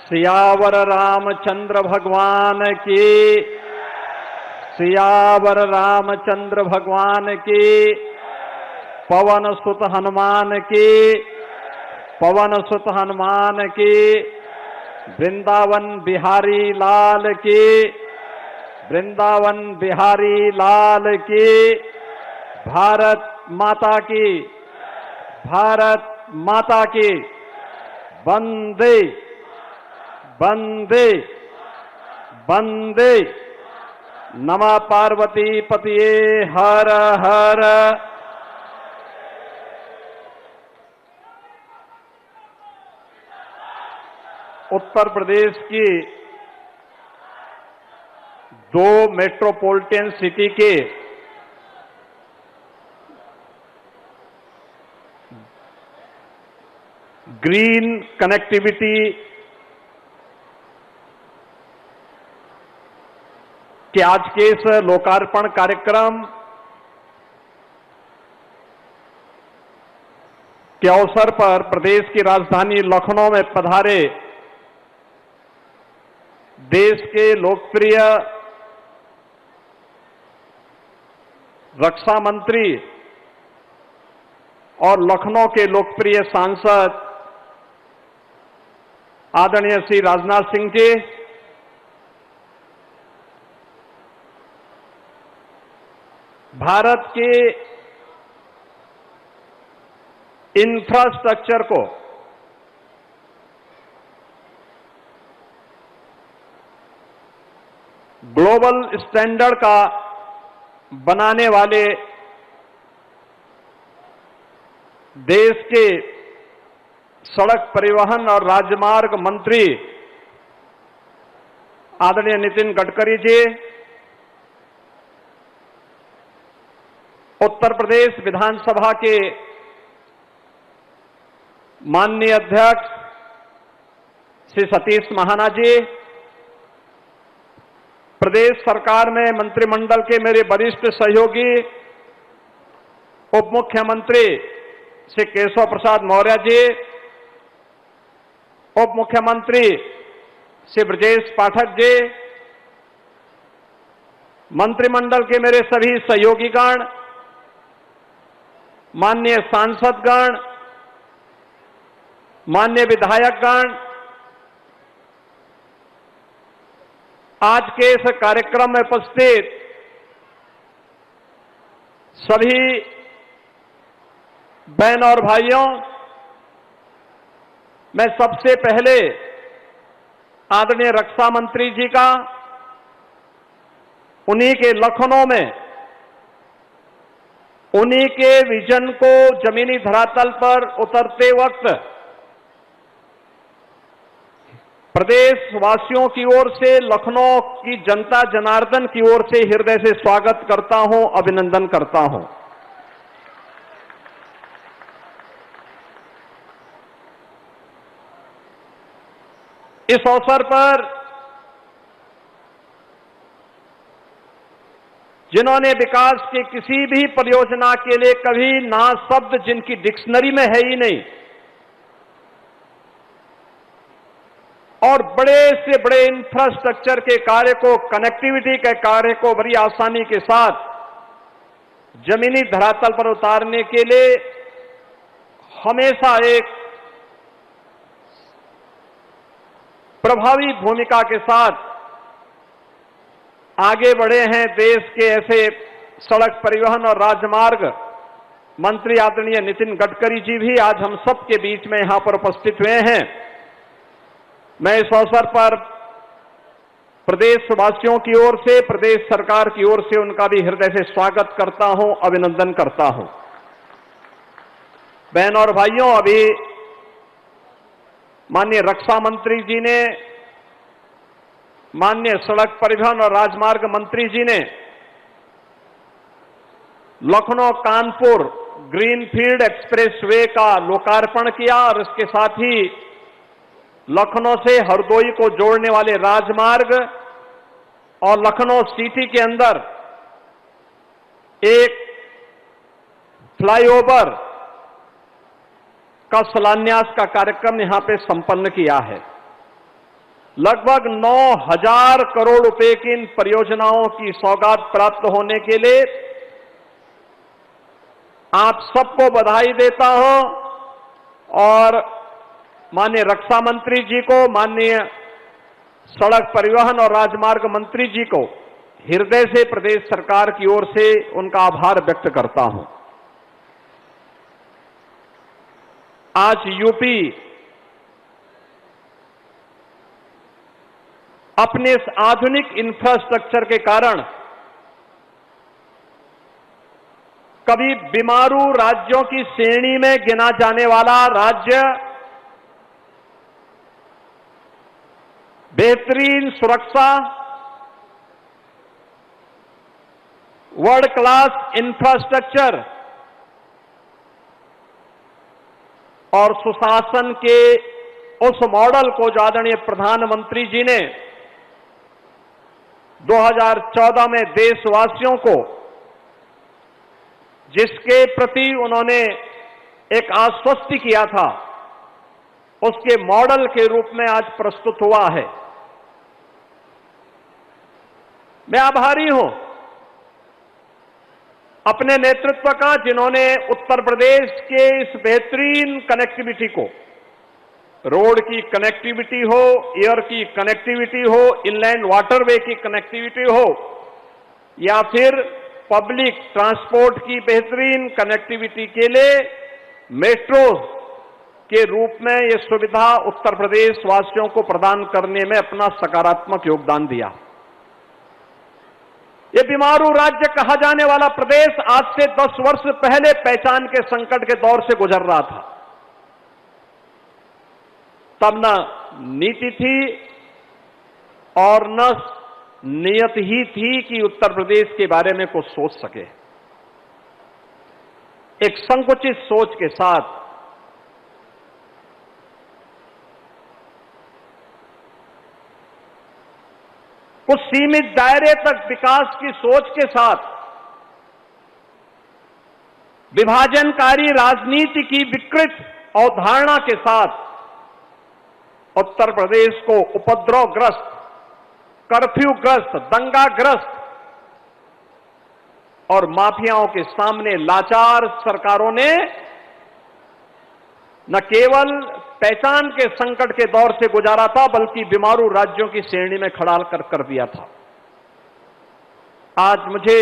सियावर रामचंद्र भगवान की, सियावर रामचंद्र भगवान की, पवन सुत हनुमान की, पवन सुत हनुमान की, वृंदावन बिहारी लाल की, वृंदावन बिहारी लाल की, भारत माता की, भारत माता की, वंदे वंदे वंदे। नमः पार्वती पतिये हर हर। उत्तर प्रदेश की 2 मेट्रोपॉलिटन सिटी के ग्रीन कनेक्टिविटी के आज के इस लोकार्पण कार्यक्रम के अवसर पर प्रदेश की राजधानी लखनऊ में पधारे देश के लोकप्रिय रक्षा मंत्री और लखनऊ के लोकप्रिय सांसद आदरणीय श्री राजनाथ सिंह जी, भारत के इंफ्रास्ट्रक्चर को ग्लोबल स्टैंडर्ड का बनाने वाले देश के सड़क परिवहन और राजमार्ग मंत्री आदरणीय नितिन गडकरी जी, उत्तर प्रदेश विधानसभा के माननीय अध्यक्ष श्री सतीश महाना जी, प्रदेश सरकार में मंत्रिमंडल के मेरे वरिष्ठ सहयोगी उप मुख्यमंत्री श्री केशव प्रसाद मौर्य जी, उप मुख्यमंत्री श्री ब्रजेश पाठक जी, मंत्रिमंडल के मेरे सभी सहयोगीगण, माननीय सांसदगण, माननीय विधायकगण, आज के इस कार्यक्रम में उपस्थित सभी बहन और भाइयों, मैं सबसे पहले आदरणीय रक्षा मंत्री जी का उन्हीं के लखनऊ में उन्हीं के विजन को जमीनी धरातल पर उतरते वक्त प्रदेश वासियों की ओर से, लखनऊ की जनता जनार्दन की ओर से हृदय से स्वागत करता हूं, अभिनंदन करता हूं। इस अवसर पर जिन्होंने विकास के किसी भी परियोजना के लिए कभी ना शब्द जिनकी डिक्शनरी में है ही नहीं, और बड़े से बड़े इंफ्रास्ट्रक्चर के कार्य को, कनेक्टिविटी के कार्य को बड़ी आसानी के साथ जमीनी धरातल पर उतारने के लिए हमेशा एक प्रभावी भूमिका के साथ आगे बढ़े हैं देश के ऐसे सड़क परिवहन और राजमार्ग मंत्री आदरणीय नितिन गडकरी जी भी आज हम सबके बीच में यहां पर उपस्थित हुए हैं। मैं इस अवसर पर प्रदेशवासियों की ओर से, प्रदेश सरकार की ओर से उनका भी हृदय से स्वागत करता हूं, अभिनंदन करता हूं। बहन और भाइयों, अभी माननीय रक्षा मंत्री जी ने, माननीय सड़क परिवहन और राजमार्ग मंत्री जी ने लखनऊ कानपुर ग्रीनफील्ड एक्सप्रेसवे का लोकार्पण किया और इसके साथ ही लखनऊ से हरदोई को जोड़ने वाले राजमार्ग और लखनऊ सिटी के अंदर एक फ्लाईओवर का शिलान्यास का कार्यक्रम यहां पे संपन्न किया है। लगभग 9,000 करोड़ रुपए की इन परियोजनाओं की सौगात प्राप्त होने के लिए आप सबको बधाई देता हूं और माननीय रक्षा मंत्री जी को, माननीय सड़क परिवहन और राजमार्ग मंत्री जी को हृदय से प्रदेश सरकार की ओर से उनका आभार व्यक्त करता हूं। आज यूपी अपने इस आधुनिक इंफ्रास्ट्रक्चर के कारण कभी बीमारू राज्यों की श्रेणी में गिना जाने वाला राज्य, बेहतरीन सुरक्षा, वर्ल्ड क्लास इंफ्रास्ट्रक्चर और सुशासन के उस मॉडल को जो आदरणीय प्रधानमंत्री जी ने 2014 में देशवासियों को, जिसके प्रति उन्होंने एक आश्वस्ति किया था, उसके मॉडल के रूप में आज प्रस्तुत हुआ है। मैं आभारी हूं अपने नेतृत्व का, जिन्होंने उत्तर प्रदेश के इस बेहतरीन कनेक्टिविटी को, रोड की कनेक्टिविटी हो, एयर की कनेक्टिविटी हो, इनलैंड वाटरवे की कनेक्टिविटी हो या फिर पब्लिक ट्रांसपोर्ट की बेहतरीन कनेक्टिविटी के लिए मेट्रो के रूप में यह सुविधा उत्तर प्रदेश वासियों को प्रदान करने में अपना सकारात्मक योगदान दिया। ये बीमारू राज्य कहा जाने वाला प्रदेश आज से 10 वर्ष पहले पहचान के संकट के दौर से गुजर रहा था। तब न नीति थी और न नियत ही थी कि उत्तर प्रदेश के बारे में कुछ सोच सके। एक संकुचित सोच के साथ कुछ सीमित दायरे तक विकास की सोच के साथ विभाजनकारी राजनीति की विकृत अवधारणा के साथ उत्तर प्रदेश को उपद्रवग्रस्त, कर्फ्यूग्रस्त, दंगाग्रस्त और माफियाओं के सामने लाचार सरकारों ने न केवल पहचान के संकट के दौर से गुजारा था, बल्कि बीमारू राज्यों की श्रेणी में खड़ा कर दिया था। आज मुझे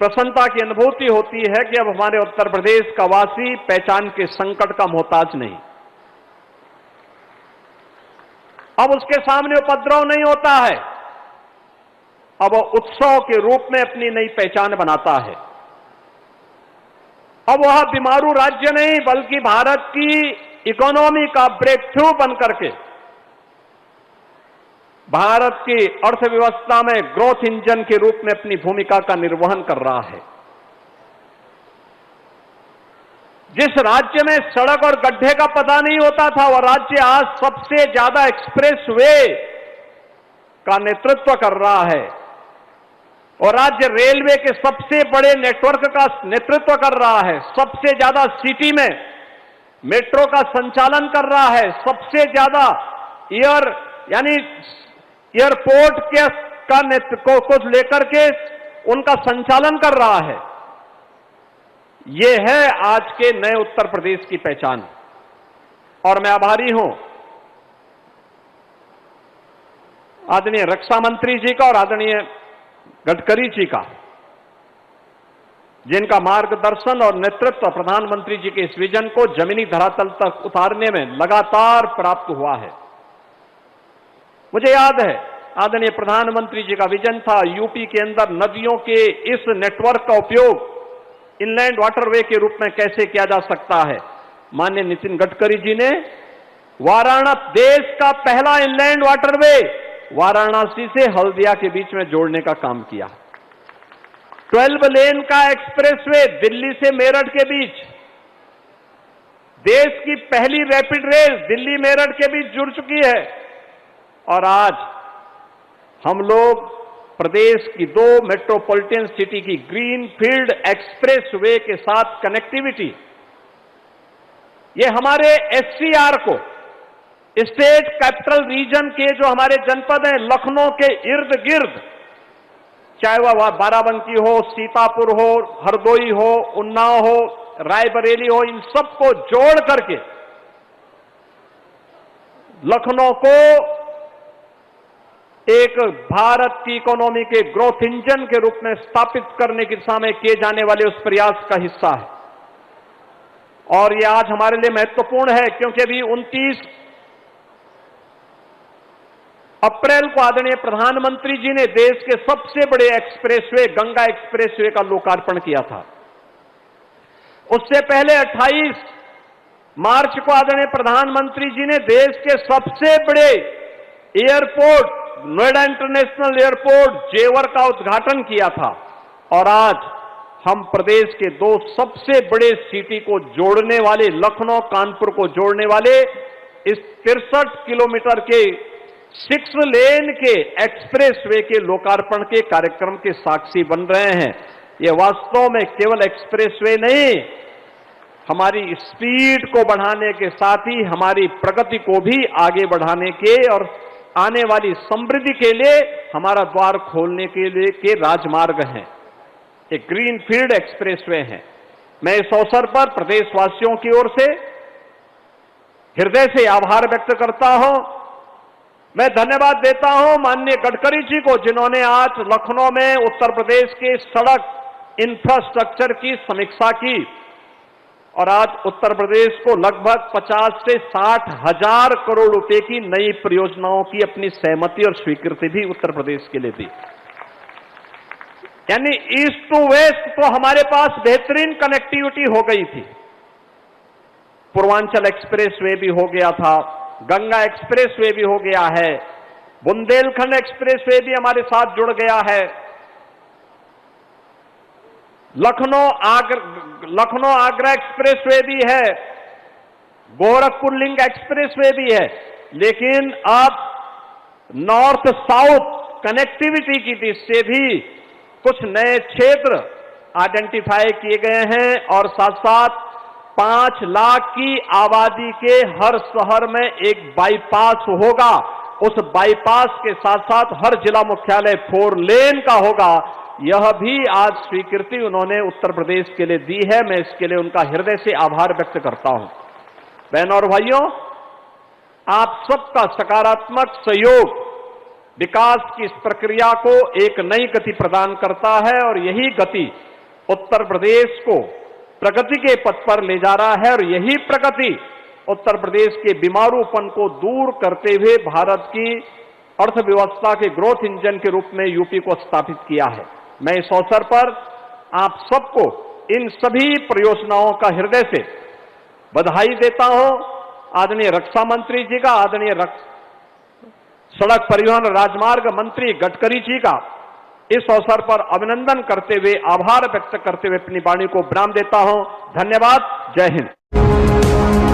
प्रसन्नता की अनुभूति होती है कि अब हमारे उत्तर प्रदेश का वासी पहचान के संकट का मोहताज नहीं। अब उसके सामने उपद्रव नहीं होता है, अब वो उत्सव के रूप में अपनी नई पहचान बनाता है। अब वह बीमारू राज्य नहीं, बल्कि भारत की इकोनॉमी का ब्रेक थ्रू बनकर के भारत की अर्थव्यवस्था में ग्रोथ इंजन के रूप में अपनी भूमिका का निर्वहन कर रहा है। जिस राज्य में सड़क और गड्ढे का पता नहीं होता था, वह राज्य आज सबसे ज्यादा एक्सप्रेसवे का नेतृत्व कर रहा है और राज्य रेलवे के सबसे बड़े नेटवर्क का नेतृत्व कर रहा है। सबसे ज्यादा सिटी में मेट्रो का संचालन कर रहा है। सबसे ज्यादा एयरपोर्ट के का नेतृत्व को लेकर के उनका संचालन कर रहा है। यह है आज के नए उत्तर प्रदेश की पहचान और मैं आभारी हूं आदरणीय रक्षा मंत्री जी का और आदरणीय गडकरी जी का, जिनका मार्गदर्शन और नेतृत्व प्रधानमंत्री जी के इस विजन को जमीनी धरातल तक उतारने में लगातार प्राप्त हुआ है। मुझे याद है आदरणीय प्रधानमंत्री जी का विजन था यूपी के अंदर नदियों के इस नेटवर्क का उपयोग इनलैंड वाटरवे के रूप में कैसे किया जा सकता है। माननीय नितिन गडकरी जी ने वाराणसी, देश का पहला इनलैंड वाटरवे वाराणसी से हल्दिया के बीच में जोड़ने का काम किया। 12 लेन का एक्सप्रेसवे दिल्ली से मेरठ के बीच, देश की पहली रैपिड रेल दिल्ली मेरठ के बीच जुड़ चुकी है और आज हम लोग प्रदेश की 2 मेट्रोपॉलिटन सिटी की ग्रीनफील्ड एक्सप्रेसवे के साथ कनेक्टिविटी, ये हमारे एससीआर को, स्टेट कैपिटल रीजन के जो हमारे जनपद हैं, लखनऊ के इर्द गिर्द, चाहे वह बाराबंकी हो, सीतापुर हो, हरदोई हो, उन्नाव हो, रायबरेली हो, इन सबको जोड़ करके लखनऊ को एक भारत की इकोनॉमी के ग्रोथ इंजन के रूप में स्थापित करने की दिशा में किए जाने वाले उस प्रयास का हिस्सा है। और यह आज हमारे लिए महत्वपूर्ण है क्योंकि अभी 29 अप्रैल को आदरणीय प्रधानमंत्री जी ने देश के सबसे बड़े एक्सप्रेसवे गंगा एक्सप्रेसवे का लोकार्पण किया था। उससे पहले 28 मार्च को आदरणीय प्रधानमंत्री जी ने देश के सबसे बड़े एयरपोर्ट नोएडा इंटरनेशनल एयरपोर्ट जेवर का उद्घाटन किया था। और आज हम प्रदेश के दो सबसे बड़े सिटी को जोड़ने वाले, लखनऊ कानपुर को जोड़ने वाले इस 63 किलोमीटर के 6 लेन के एक्सप्रेसवे के लोकार्पण के कार्यक्रम के साक्षी बन रहे हैं। यह वास्तव में केवल एक्सप्रेसवे नहीं, हमारी स्पीड को बढ़ाने के साथ ही हमारी प्रगति को भी आगे बढ़ाने के और आने वाली समृद्धि के लिए हमारा द्वार खोलने के लिए के राजमार्ग हैं। एक ग्रीन फील्ड एक्सप्रेसवे है। मैं इस अवसर पर प्रदेशवासियों की ओर से हृदय से आभार व्यक्त करता हूं। मैं धन्यवाद देता हूं माननीय गडकरी जी को, जिन्होंने आज लखनऊ में उत्तर प्रदेश के सड़क इंफ्रास्ट्रक्चर की समीक्षा की और आज उत्तर प्रदेश को लगभग 50 से 60 हजार करोड़ रुपए की नई परियोजनाओं की अपनी सहमति और स्वीकृति भी उत्तर प्रदेश के लिए दी। यानी ईस्ट टू वेस्ट तो हमारे पास बेहतरीन कनेक्टिविटी हो गई थी। पूर्वांचल एक्सप्रेसवे भी हो गया था, गंगा एक्सप्रेसवे भी हो गया है, बुंदेलखंड एक्सप्रेसवे भी हमारे साथ जुड़ गया है, लखनऊ आगरा एक्सप्रेसवे भी है, गोरखपुर लिंक एक्सप्रेसवे भी है। लेकिन अब नॉर्थ साउथ कनेक्टिविटी की दृष्टि से भी कुछ नए क्षेत्र आइडेंटिफाई किए गए हैं और साथ साथ 5 लाख की आबादी के हर शहर में एक बाईपास होगा। उस बाईपास के साथ साथ हर जिला मुख्यालय 4 लेन का होगा। यह भी आज स्वीकृति उन्होंने उत्तर प्रदेश के लिए दी है। मैं इसके लिए उनका हृदय से आभार व्यक्त करता हूं। बहनों और भाइयों, आप सबका सकारात्मक सहयोग विकास की इस प्रक्रिया को एक नई गति प्रदान करता है और यही गति उत्तर प्रदेश को प्रगति के पथ पर ले जा रहा है और यही प्रगति उत्तर प्रदेश के बीमारूपन को दूर करते हुए भारत की अर्थव्यवस्था के ग्रोथ इंजन के रूप में यूपी को स्थापित किया है। मैं इस अवसर पर आप सबको इन सभी परियोजनाओं का हृदय से बधाई देता हूं। आदरणीय रक्षा मंत्री जी का, आदरणीय सड़क परिवहन राजमार्ग मंत्री गडकरी जी का इस अवसर पर अभिनंदन करते हुए, आभार व्यक्त करते हुए अपनी वाणी को विराम देता हूं। धन्यवाद। जय हिंद।